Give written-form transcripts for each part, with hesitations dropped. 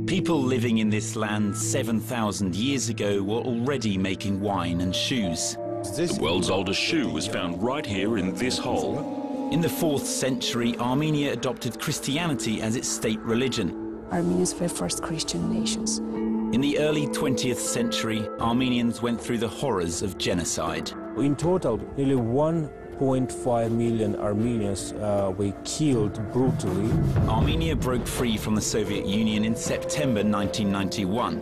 People living in this land 7,000 years ago were already making wine and shoes. The world's oldest shoe was found right here in this hole. In the 4th century, Armenia adopted Christianity as its state religion. Armenians were first Christian nations. In the early 20th century, Armenians went through the horrors of genocide. In total, nearly 1.5 million Armenians were killed brutally. Armenia broke free from the Soviet Union in September 1991.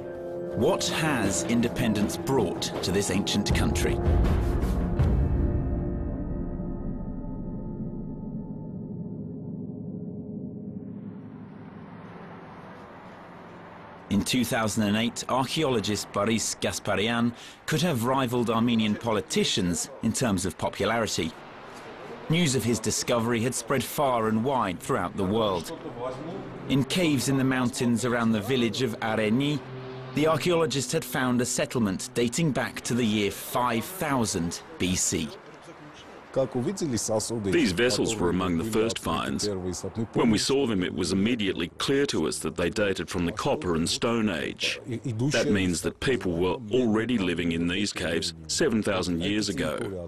What has independence brought to this ancient country? In 2008, archaeologist Boris Gasparian could have rivaled Armenian politicians in terms of popularity. News of his discovery had spread far and wide throughout the world. In caves in the mountains around the village of Armenia, the archaeologist had found a settlement dating back to the year 5000 BC. These vessels were among the first finds. When we saw them, it was immediately clear to us that they dated from the Copper and Stone Age. That means that people were already living in these caves 7,000 years ago.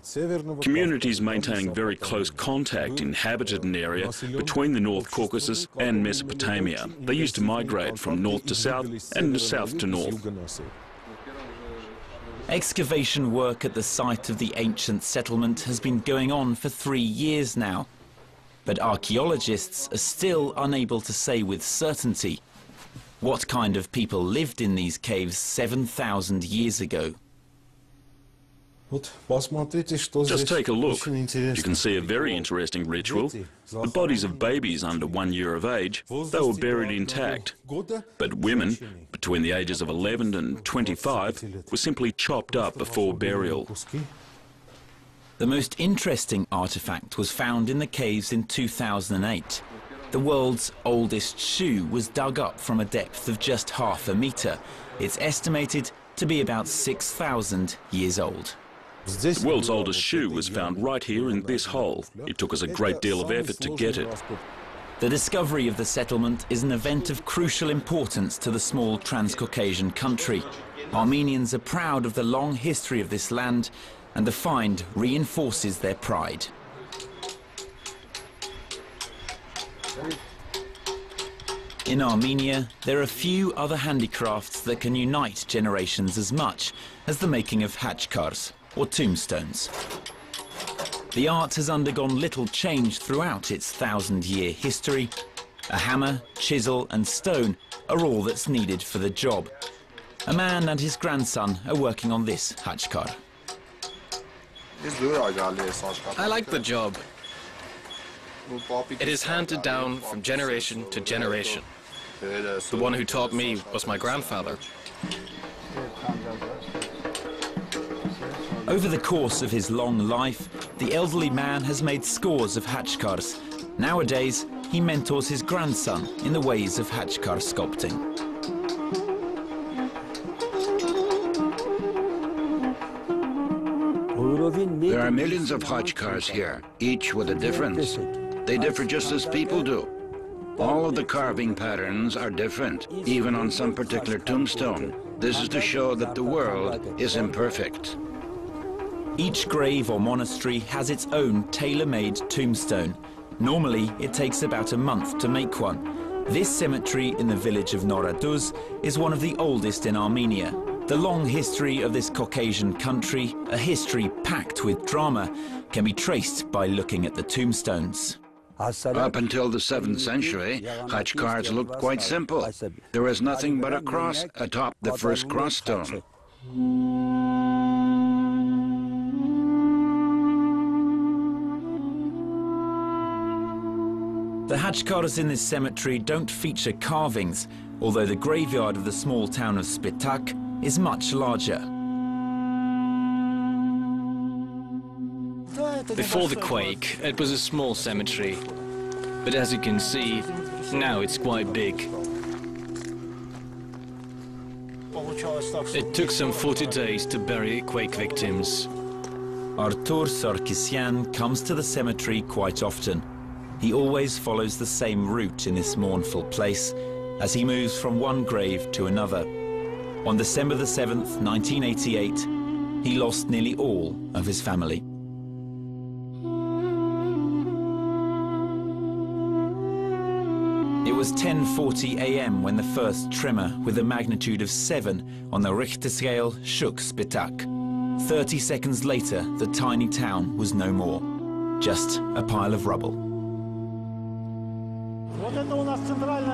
Communities maintaining very close contact inhabited an area between the North Caucasus and Mesopotamia. They used to migrate from north to south and south to north. Excavation work at the site of the ancient settlement has been going on for 3 years now. But archaeologists are still unable to say with certainty what kind of people lived in these caves 7,000 years ago. Just take a look. You can see a very interesting ritual. The bodies of babies under 1 year of age, they were buried intact. But women, between the ages of 11 and 25, were simply chopped up before burial. The most interesting artifact was found in the caves in 2008. The world's oldest shoe was dug up from a depth of just half a metre. It's estimated to be about 6,000 years old. The world's oldest shoe was found right here in this hole. It took us a great deal of effort to get it. The discovery of the settlement is an event of crucial importance to the small Transcaucasian country. Armenians are proud of the long history of this land, and the find reinforces their pride. In Armenia, there are few other handicrafts that can unite generations as much as the making of hachkars, or tombstones. The art has undergone little change throughout its 1,000-year history. A hammer, chisel and stone are all that's needed for the job. A man and his grandson are working on this hachkar. I like the job. It is handed down from generation to generation. The one who taught me was my grandfather. Over the course of his long life, the elderly man has made scores of hachkars. Nowadays, he mentors his grandson in the ways of hachkar sculpting. There are millions of hachkars here, each with a difference. They differ just as people do. All of the carving patterns are different, even on some particular tombstone. This is to show that the world is imperfect. Each grave or monastery has its own tailor-made tombstone. Normally, it takes about a month to make one. This cemetery in the village of Noraduz is one of the oldest in Armenia. The long history of this Caucasian country, a history packed with drama, can be traced by looking at the tombstones. Up until the 7th century, hachkars looked quite simple. There was nothing but a cross atop the first cross stone. The hachkars in this cemetery don't feature carvings, although the graveyard of the small town of Spitak is much larger. Before the quake, it was a small cemetery. But as you can see, now it's quite big. It took some 40 days to bury quake victims. Artur Sarkisyan comes to the cemetery quite often. He always follows the same route in this mournful place. as he moves from one grave to another. On December the 7th, 1988, he lost nearly all of his family. It was 10:40 a.m. when the first tremor with a magnitude of 7 on the Richter scale shook Spitak. 30 seconds later, the tiny town was no more, just a pile of rubble.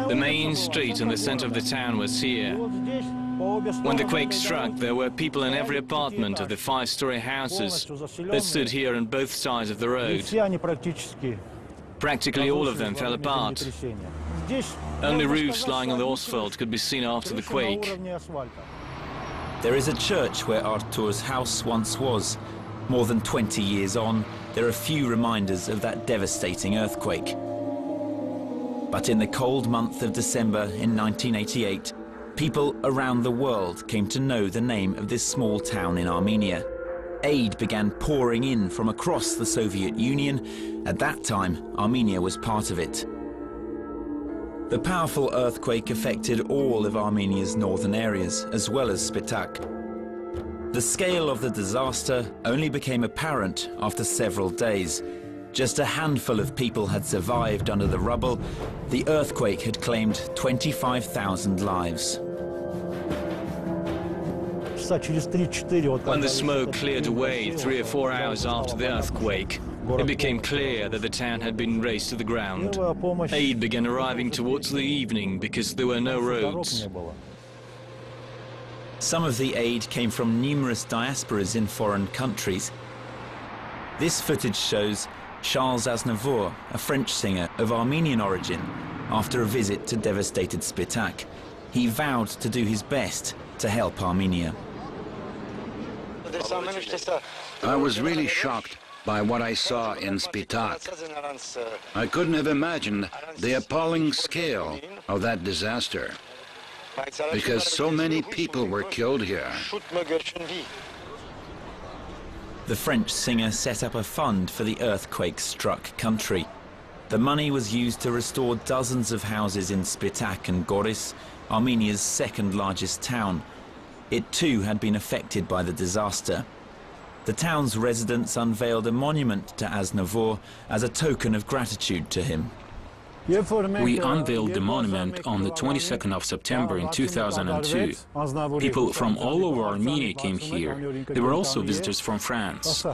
The main street in the center of the town was here. When the quake struck, there were people in every apartment of the 5-story houses that stood here on both sides of the road. Practically all of them fell apart. Only roofs lying on the asphalt could be seen after the quake. There is a church where Artur's house once was. More than 20 years on, there are few reminders of that devastating earthquake. But in the cold month of December in 1988, people around the world came to know the name of this small town in Armenia. Aid began pouring in from across the Soviet Union. At that time, Armenia was part of it. The powerful earthquake affected all of Armenia's northern areas, as well as Spitak. The scale of the disaster only became apparent after several days. Just a handful of people had survived under the rubble. The earthquake had claimed 25,000 lives. When the smoke cleared away 3 or 4 hours after the earthquake, it became clear that the town had been razed to the ground. Aid began arriving towards the evening because there were no roads. Some of the aid came from numerous diasporas in foreign countries. This footage shows Charles Aznavour, a French singer of Armenian origin, after a visit to devastated Spitak. He vowed to do his best to help Armenia. I was really shocked by what I saw in Spitak. I couldn't have imagined the appalling scale of that disaster, because so many people were killed here. The French singer set up a fund for the earthquake-struck country. The money was used to restore dozens of houses in Spitak and Goris, Armenia's second largest town. It too had been affected by the disaster. The town's residents unveiled a monument to Aznavour as a token of gratitude to him. We unveiled the monument on the 22nd of September in 2002. People from all over Armenia came here. There were also visitors from France.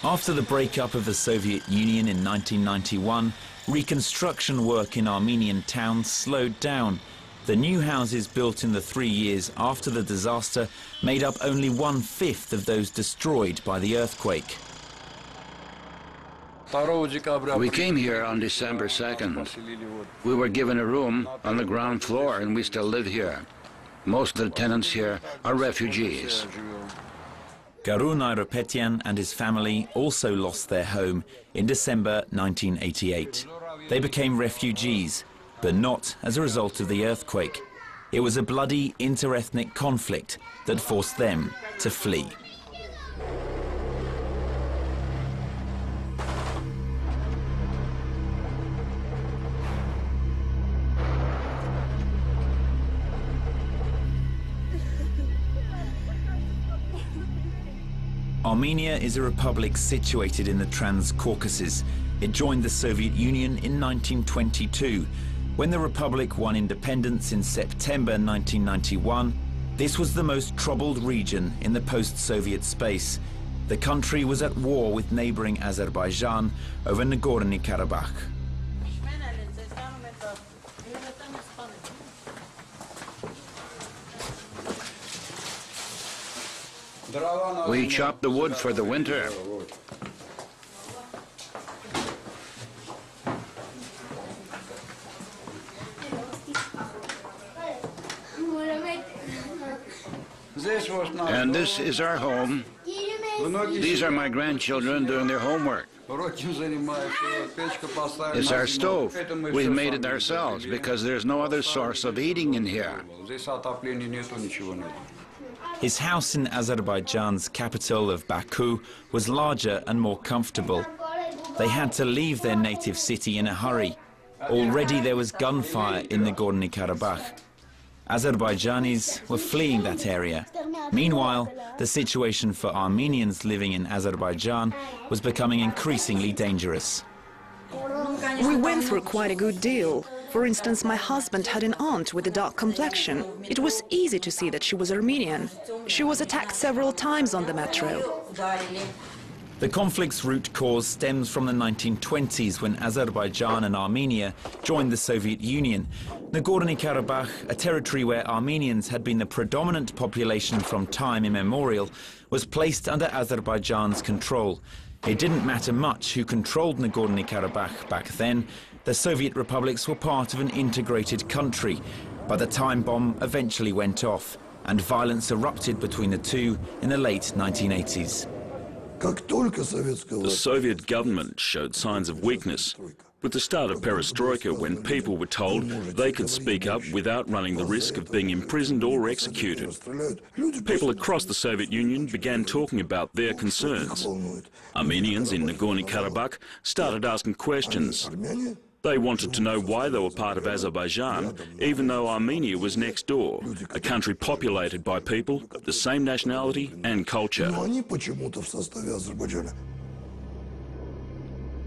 After the breakup of the Soviet Union in 1991, reconstruction work in Armenian towns slowed down. The new houses built in the 3 years after the disaster made up only 1/5 of those destroyed by the earthquake. We came here on December 2nd. We were given a room on the ground floor and we still live here. Most of the tenants here are refugees. Garun Ayropetian and his family also lost their home in December 1988. They became refugees, but not as a result of the earthquake. It was a bloody inter-ethnic conflict that forced them to flee. Armenia is a republic situated in the Trans-Caucasus. It joined the Soviet Union in 1922. When the republic won independence in September 1991, this was the most troubled region in the post-Soviet space. The country was at war with neighboring Azerbaijan over Nagorno-Karabakh. We chop the wood for the winter. And this is our home. These are my grandchildren doing their homework. It's our stove. We've made it ourselves because there's no other source of heating in here. His house in Azerbaijan's capital of Baku was larger and more comfortable. They had to leave their native city in a hurry. Already there was gunfire in Nagorno-Karabakh. Azerbaijanis were fleeing that area. Meanwhile, the situation for Armenians living in Azerbaijan was becoming increasingly dangerous. We went through quite a good deal. For instance, my husband had an aunt with a dark complexion. It was easy to see that she was Armenian. She was attacked several times on the metro. The conflict's root cause stems from the 1920s when Azerbaijan and Armenia joined the Soviet Union. Nagorno-Karabakh, a territory where Armenians had been the predominant population from time immemorial, was placed under Azerbaijan's control. It didn't matter much who controlled Nagorno-Karabakh back then. The Soviet republics were part of an integrated country. But the time bomb eventually went off, and violence erupted between the two in the late 1980s. The Soviet government showed signs of weakness. With the start of perestroika, when people were told they could speak up without running the risk of being imprisoned or executed, people across the Soviet Union began talking about their concerns. Armenians in Nagorno-Karabakh started asking questions. They wanted to know why they were part of Azerbaijan, even though Armenia was next door, a country populated by people of the same nationality and culture.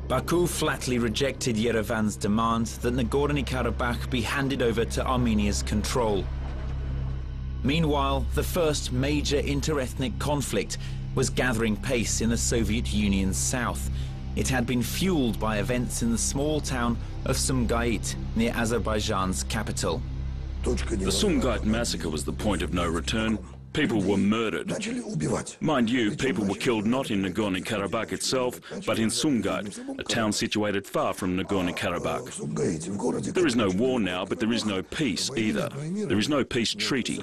Baku flatly rejected Yerevan's demand that Nagorno-Karabakh be handed over to Armenia's control. Meanwhile, the first major interethnic conflict was gathering pace in the Soviet Union's south. It had been fueled by events in the small town of Sumgait, near Azerbaijan's capital. The Sumgait massacre was the point of no return. People were murdered. Mind you, people were killed not in Nagorno-Karabakh itself, but in Sumgait, a town situated far from Nagorno-Karabakh. There is no war now, but there is no peace either. There is no peace treaty.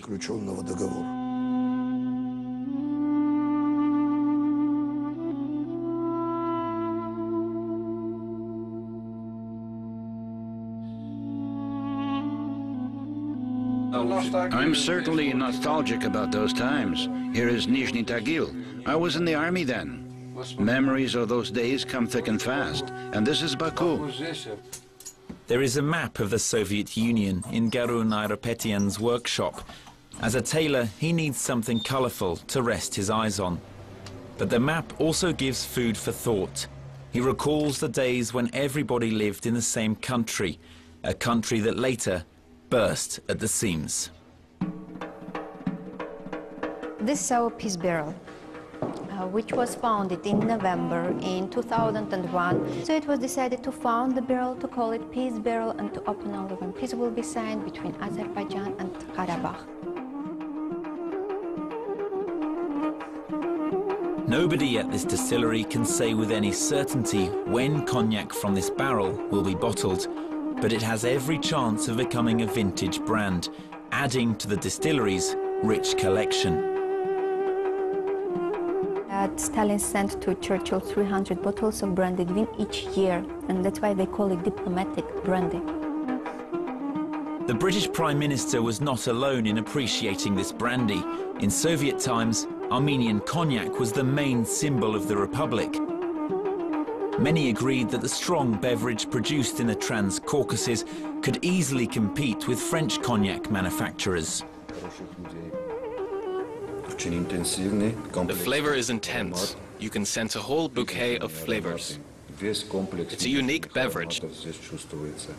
I'm certainly nostalgic about those times. Here is Nizhny Tagil. I was in the army then. Memories of those days come thick and fast. And this is Baku. There is a map of the Soviet Union in Garun Ayropetian's workshop. As a tailor, he needs something colourful to rest his eyes on. But the map also gives food for thought. He recalls the days when everybody lived in the same country, a country that later burst at the seams. This is our peace barrel, which was founded in November in 2001. So it was decided to found the barrel, to call it peace barrel, and to open only when peace will be signed between Azerbaijan and Karabakh. Nobody at this distillery can say with any certainty when cognac from this barrel will be bottled, but it has every chance of becoming a vintage brand, adding to the distillery's rich collection. Stalin sent to Churchill 300 bottles of branded wine each year, and that's why they call it diplomatic brandy. The British Prime Minister was not alone in appreciating this brandy. In Soviet times, Armenian cognac was the main symbol of the Republic. Many agreed that the strong beverage produced in the Trans-Caucasus could easily compete with French cognac manufacturers. The flavor is intense. You can sense a whole bouquet of flavors. It's a unique beverage.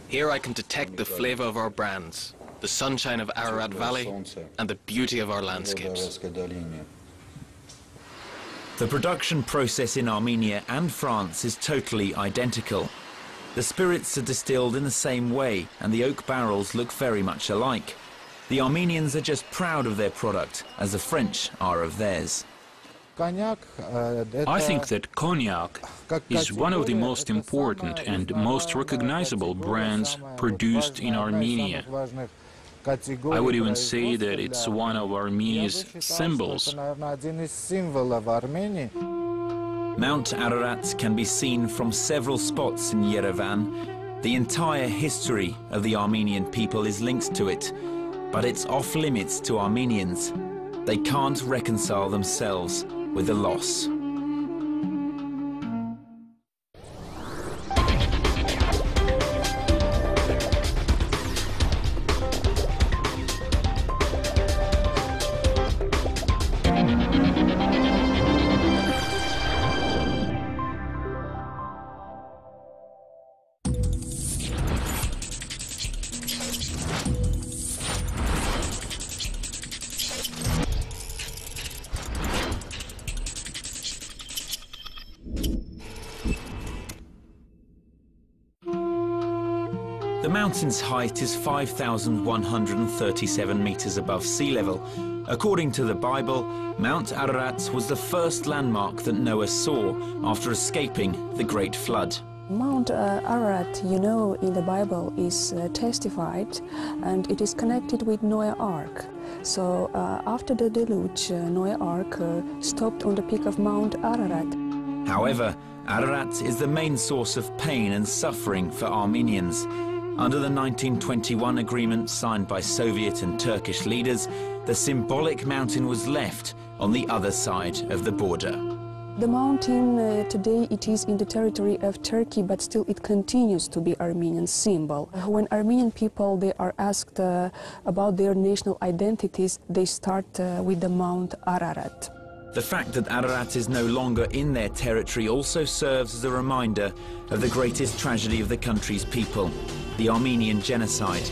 Here I can detect the flavor of our brands, the sunshine of Ararat Valley, and the beauty of our landscapes. The production process in Armenia and France is totally identical. The spirits are distilled in the same way, and the oak barrels look very much alike. The Armenians are just proud of their product, as the French are of theirs. I think that cognac is one of the most important and most recognizable brands produced in Armenia. I would even say that it's one of Armenia's symbols. Mount Ararat can be seen from several spots in Yerevan. The entire history of the Armenian people is linked to it, but it's off limits to Armenians. They can't reconcile themselves with the loss. The mountain's height is 5,137 meters above sea level. According to the Bible, Mount Ararat was the first landmark that Noah saw after escaping the Great Flood. Mount Ararat, you know, in the Bible is testified, and it is connected with Noah's Ark. So after the deluge, Noah's Ark stopped on the peak of Mount Ararat. However, Ararat is the main source of pain and suffering for Armenians. Under the 1921 agreement signed by Soviet and Turkish leaders, the symbolic mountain was left on the other side of the border. The mountain today it is in the territory of Turkey, but still it continues to be Armenian symbol. When Armenian people they are asked about their national identities, they start with the Mount Ararat. The fact that Ararat is no longer in their territory also serves as a reminder of the greatest tragedy of the country's people, the Armenian genocide.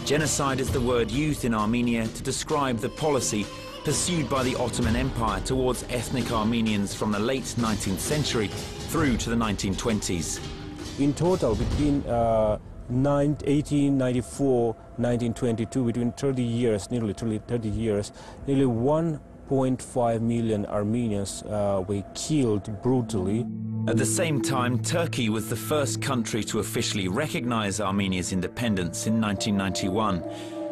Genocide is the word used in Armenia to describe the policy pursued by the Ottoman Empire towards ethnic Armenians from the late 19th century through to the 1920s. In total, between 1894, 1922, between 30 years, nearly 30 years, nearly 1.5 million Armenians were killed brutally. At the same time, Turkey was the first country to officially recognize Armenia's independence in 1991.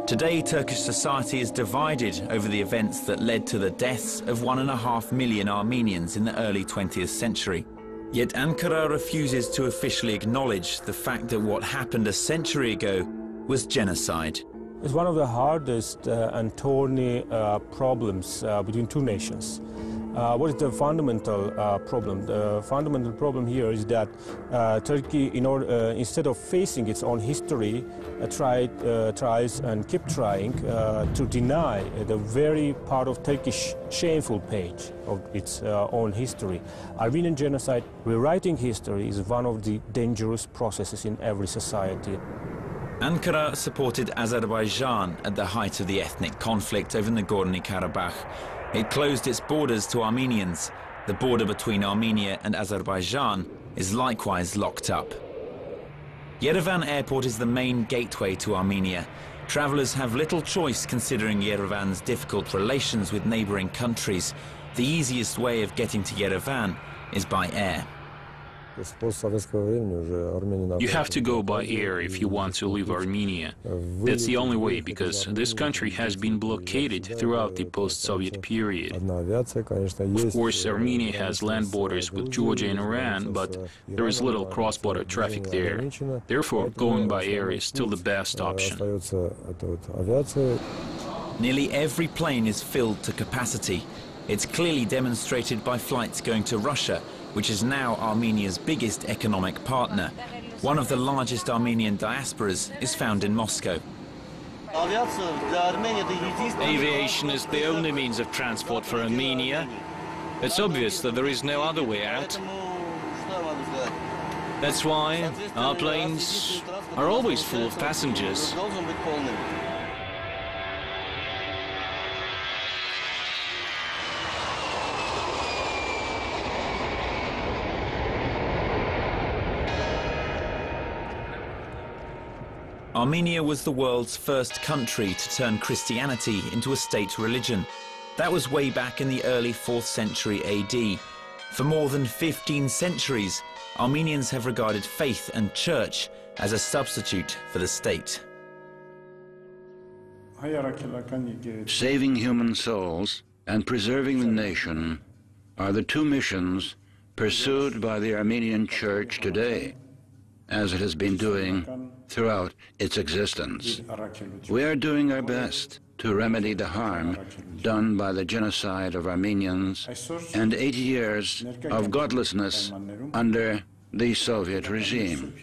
Today, Turkish society is divided over the events that led to the deaths of 1.5 million Armenians in the early 20th century. Yet Ankara refuses to officially acknowledge the fact that what happened a century ago was genocide. It's one of the hardest and thorny problems between two nations. What is the fundamental problem? The fundamental problem here is that Turkey, instead of facing its own history, tries and keeps trying to deny the very part of Turkish shameful page of its own history. Armenian genocide, rewriting history, is one of the dangerous processes in every society. Ankara supported Azerbaijan at the height of the ethnic conflict over Nagorno-Karabakh. It closed its borders to Armenians. The border between Armenia and Azerbaijan is likewise locked up. Yerevan airport is the main gateway to Armenia. Travelers have little choice considering Yerevan's difficult relations with neighboring countries. The easiest way of getting to Yerevan is by air. You have to go by air if you want to leave Armenia. That's the only way, because this country has been blockaded throughout the post-Soviet period. Of course, Armenia has land borders with Georgia and Iran, but there is little cross-border traffic there. Therefore, going by air is still the best option. Nearly every plane is filled to capacity. It's clearly demonstrated by flights going to Russia, which is now Armenia's biggest economic partner. One of the largest Armenian diasporas is found in Moscow. Aviation is the only means of transport for Armenia. It's obvious that there is no other way out. That's why our planes are always full of passengers. Armenia was the world's first country to turn Christianity into a state religion. That was way back in the early 4th century AD. For more than 15 centuries, Armenians have regarded faith and church as a substitute for the state. Saving human souls and preserving the nation are the two missions pursued by the Armenian Church today, as it has been doing throughout its existence. We are doing our best to remedy the harm done by the genocide of Armenians and 80 years of godlessness under the Soviet regime.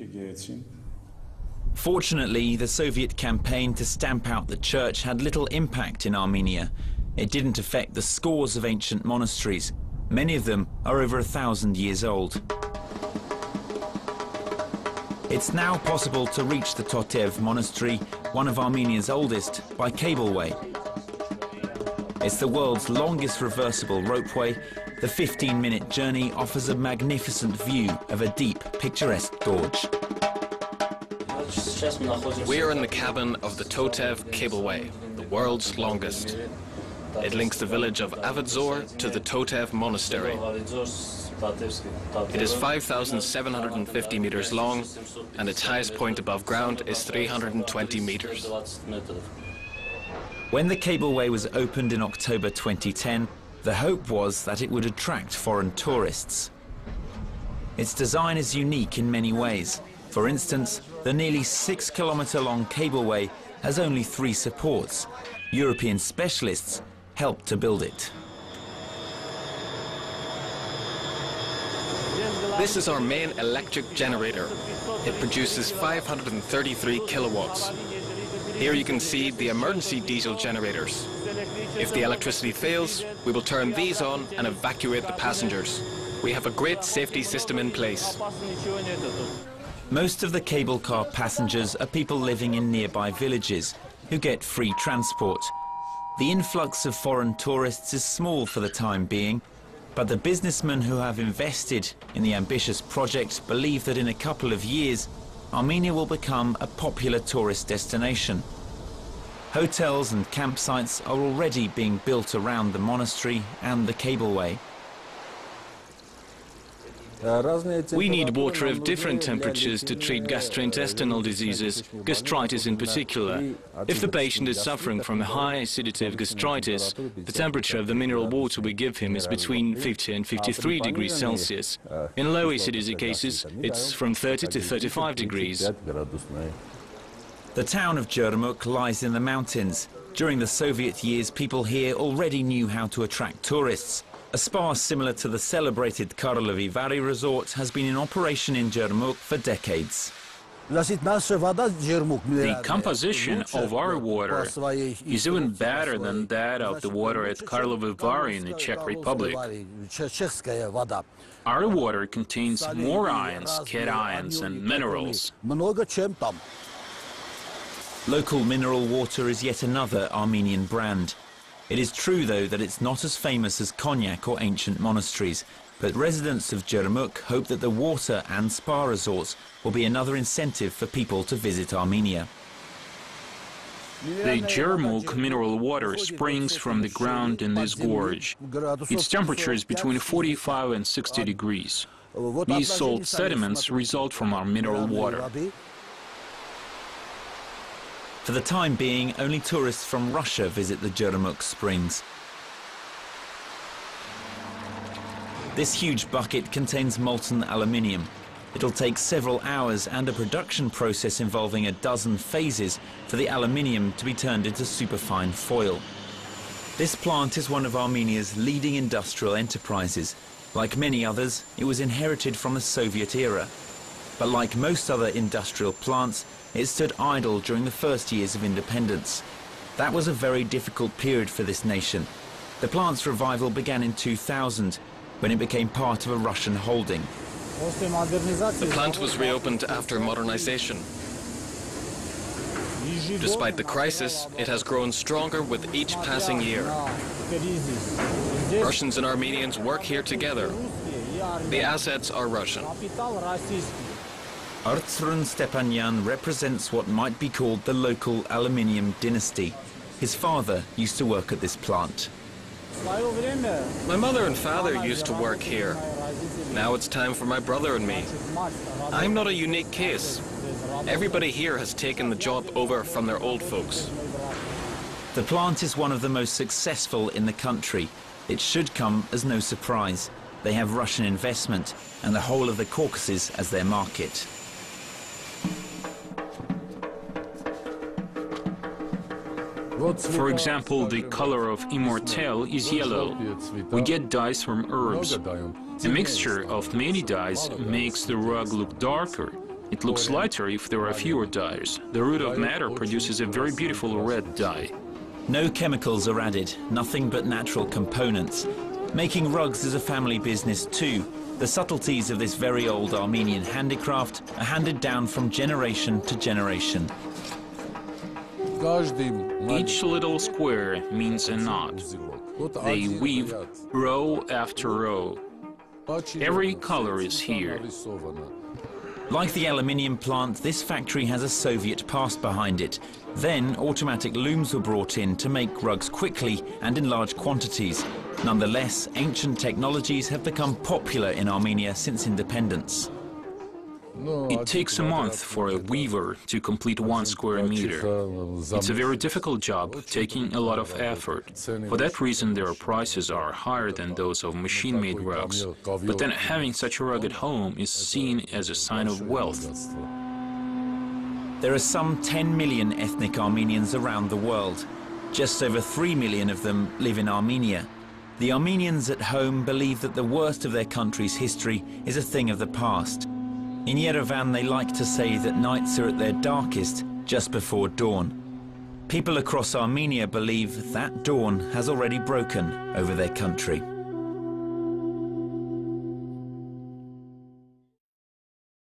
Fortunately, the Soviet campaign to stamp out the church had little impact in Armenia. It didn't affect the scores of ancient monasteries. Many of them are over 1,000 years old. It's now possible to reach the Totev monastery, one of Armenia's oldest, by cableway. It's the world's longest reversible ropeway. The 15-minute journey offers a magnificent view of a deep, picturesque gorge. We are in the cabin of the Totev cableway, the world's longest. It links the village of Avadzor to the Totev monastery. It is 5,750 meters long, and its highest point above ground is 320 meters. When the cableway was opened in October 2010, the hope was that it would attract foreign tourists. Its design is unique in many ways. For instance, the nearly 6-kilometer-long cableway has only 3 supports. European specialists helped to build it. This is our main electric generator. It produces 533 kilowatts. Here you can see the emergency diesel generators. If the electricity fails, we will turn these on and evacuate the passengers. We have a great safety system in place. Most of the cable car passengers are people living in nearby villages who get free transport. The influx of foreign tourists is small for the time being, but the businessmen who have invested in the ambitious project believe that in a couple of years, Armenia will become a popular tourist destination. Hotels and campsites are already being built around the monastery and the cableway. We need water of different temperatures to treat gastrointestinal diseases, gastritis in particular. If the patient is suffering from a high acidity of gastritis, the temperature of the mineral water we give him is between 50 and 53 degrees Celsius. In low acidity cases, it's from 30 to 35 degrees. The town of Yeremuk lies in the mountains. During the Soviet years, people here already knew how to attract tourists. A spa similar to the celebrated Karlovy Vary resort has been in operation in Yeremuk for decades. The composition of our water is even better than that of the water at Karlovy Vary in the Czech Republic. Our water contains more ions, cations and minerals. Local mineral water is yet another Armenian brand. It is true, though, that it's not as famous as cognac or ancient monasteries, but residents of Yeremuk hope that the water and spa resorts will be another incentive for people to visit Armenia. The Yeremuk mineral water springs from the ground in this gorge. Its temperature is between 45 and 60 degrees. These salt sediments result from our mineral water. For the time being, only tourists from Russia visit the Yeremuk springs. This huge bucket contains molten aluminium. It'll take several hours and a production process involving a dozen phases for the aluminium to be turned into superfine foil. This plant is one of Armenia's leading industrial enterprises. Like many others, it was inherited from the Soviet era. But like most other industrial plants, it stood idle during the first years of independence. That was a very difficult period for this nation. The plant's revival began in 2000, when it became part of a Russian holding. The plant was reopened after modernization. Despite the crisis, it has grown stronger with each passing year. Russians and Armenians work here together. The assets are Russian. Artsrun Stepanyan represents what might be called the local aluminium dynasty. His father used to work at this plant. My mother and father used to work here. Now it's time for my brother and me. I'm not a unique case. Everybody here has taken the job over from their old folks. The plant is one of the most successful in the country. It should come as no surprise. They have Russian investment and the whole of the Caucasus as their market. For example, the color of immortelle is yellow. We get dyes from herbs. A mixture of many dyes makes the rug look darker. It looks lighter if there are fewer dyes. The root of madder produces a very beautiful red dye. No chemicals are added, nothing but natural components. Making rugs is a family business too. The subtleties of this very old Armenian handicraft are handed down from generation to generation. Each little square means a knot. They weave row after row. Every color is here. Like the aluminium plant, this factory has a Soviet past behind it. Then automatic looms were brought in to make rugs quickly and in large quantities. Nonetheless, ancient technologies have become popular in Armenia since independence. It takes a month for a weaver to complete 1 square meter. It's a very difficult job, taking a lot of effort. For that reason, their prices are higher than those of machine-made rugs. But then having such a rug at home is seen as a sign of wealth. There are some 10 million ethnic Armenians around the world. Just over 3 million of them live in Armenia. The Armenians at home believe that the worst of their country's history is a thing of the past. In Yerevan, they like to say that nights are at their darkest just before dawn. People across Armenia believe that dawn has already broken over their country.